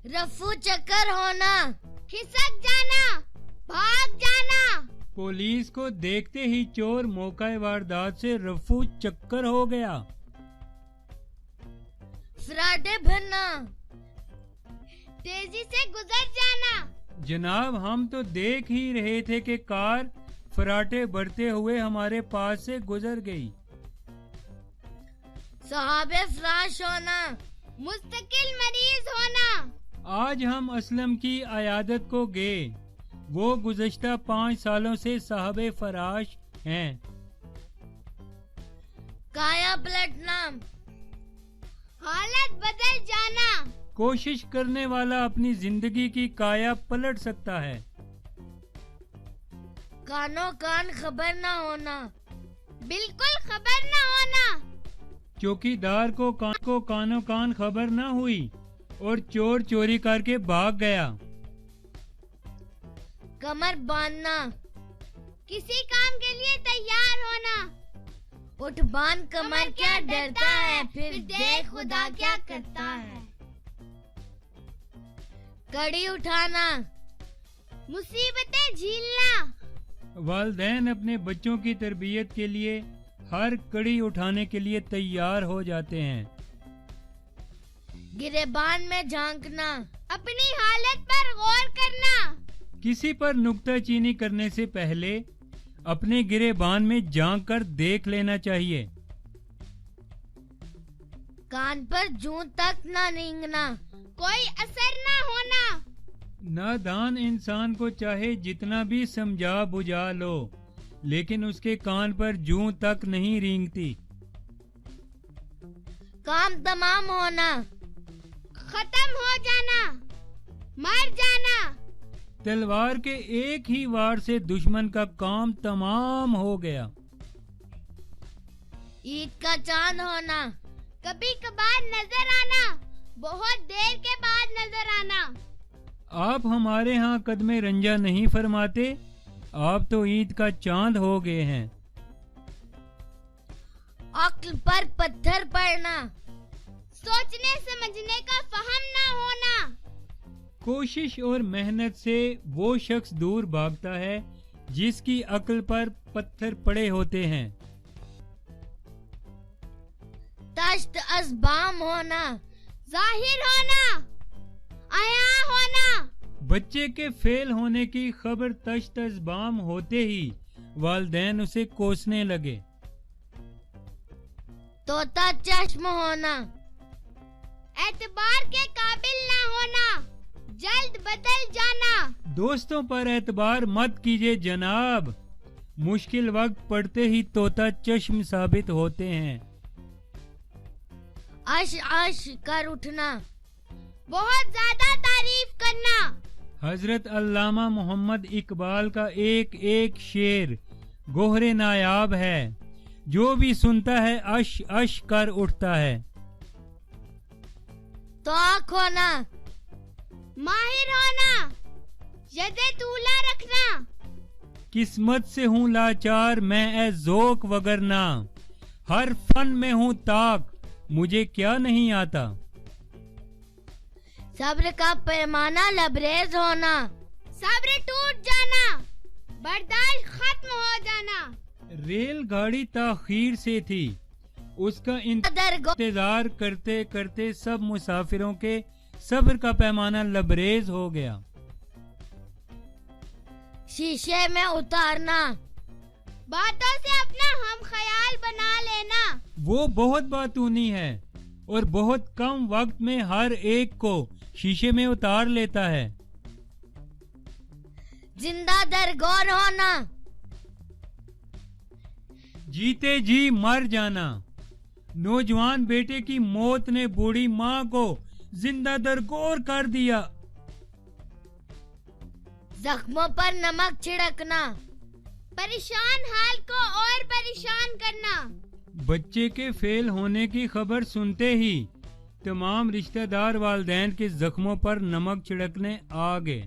رفو چکر ہونا، کھسک جانا، بھاگ جانا۔ پولیس کو دیکھتے ہی چور موقع واردات سے رفو چکر ہو گیا۔ فراٹے بھرنا، تیزی سے گزر جانا۔ جناب ہم تو دیکھ ہی رہے تھے کہ کار فراٹے بڑھتے ہوئے ہمارے پاس سے گزر گئی۔ صحاب فراش ہونا، مستقل مریض ہونا۔ آج ہم اسلم کی عیادت کو گئے، وہ گزشتہ 5 سالوں سے صاحب فراش ہیں۔ کایا پلٹنا، حالت بدل جانا۔ کوشش کرنے والا اپنی زندگی کی کایا پلٹ سکتا ہے۔ کانوں کان خبر نہ ہونا، بالکل خبر نہ ہونا۔ چوکیدار کو کانوں کان خبر نہ ہوئی اور چور چوری کر کے بھاگ گیا۔ کمر باندھنا، کسی کام کے لیے تیار ہونا۔ اٹھ باندھ کمر کیا ڈرتا ہے، پھر دیکھ خدا کیا کرتا ہے۔ کڑی اٹھانا، مصیبتیں جھیلنا۔ والدین اپنے بچوں کی تربیت کے لیے ہر کڑی اٹھانے کے لیے تیار ہو جاتے ہیں۔ گریبان میں جھانکنا، اپنی حالت پر غور کرنا۔ کسی پر نکتہ چینی کرنے سے پہلے اپنے گریبان میں جھانک کر دیکھ لینا چاہیے۔ کان پر جوں تک نہ رینگنا، کوئی اثر نہ ہونا۔ نادان انسان کو چاہے جتنا بھی سمجھا بجھا لو، لیکن اس کے کان پر جوں تک نہیں رینگتی۔ کام تمام ہونا، ختم ہو جانا، مر جانا۔ تلوار کے ایک ہی وار سے دشمن کا کام تمام ہو گیا۔ عید کا چاند ہونا، کبھی کبھار نظر آنا، بہت دیر کے بعد نظر آنا۔ آپ ہمارے ہاں قدم رنجہ نہیں فرماتے، آپ تو عید کا چاند ہو گئے ہیں۔ عقل پر پتھر پڑنا، سوچنے سمجھنے کا فہم نہ ہونا۔ کوشش اور محنت سے وہ شخص دور بھاگتا ہے جس کی عقل پر پتھر پڑے ہوتے ہیں۔ تشت از بام ہونا، ظاہر ہونا، عیاں ہونا۔ بچے کے فیل ہونے کی خبر تشت از بام ہوتے ہی والدین اسے کوسنے لگے۔ طوطا چشم ہونا، اعتبار کے قابل نہ ہونا، جلد بدل جانا۔ دوستوں پر اعتبار مت کیجیے جناب، مشکل وقت پڑتے ہی طوطا چشم ثابت ہوتے ہیں۔ عش عش کر اٹھنا، بہت زیادہ تعریف کرنا۔ حضرت علامہ محمد اقبال کا ایک ایک شعر گوہر نایاب ہے، جو بھی سنتا ہے عش عش کر اٹھتا ہے۔ توق ہونا، ماہر ہونا، ید طولہ رکھنا۔ قسمت سے ہوں لاچار میں اے ذوق وگرنہ، ہر فن میں ہوں طاق مجھے کیا نہیں آتا۔ صبر کا پیمانہ لبریز ہونا، صبر ٹوٹ جانا، برداشت ختم ہو جانا۔ ریل گاڑی تاخیر سے تھی، اس کا انتظار کرتے کرتے سب مسافروں کے صبر کا پیمانہ لبریز ہو گیا۔ شیشے میں اتارنا، باتوں سے اپنا ہم خیال بنا لینا۔ وہ بہت باتونی ہے اور بہت کم وقت میں ہر ایک کو شیشے میں اتار لیتا ہے۔ زندہ درگور ہونا، جیتے جی مر جانا۔ نوجوان بیٹے کی موت نے بوڑھی ماں کو زندہ درگور کر دیا۔ زخموں پر نمک چھڑکنا، پریشان حال کو اور پریشان کرنا۔ بچے کے فیل ہونے کی خبر سنتے ہی تمام رشتہ دار والدین کے زخموں پر نمک چھڑکنے آ گئے۔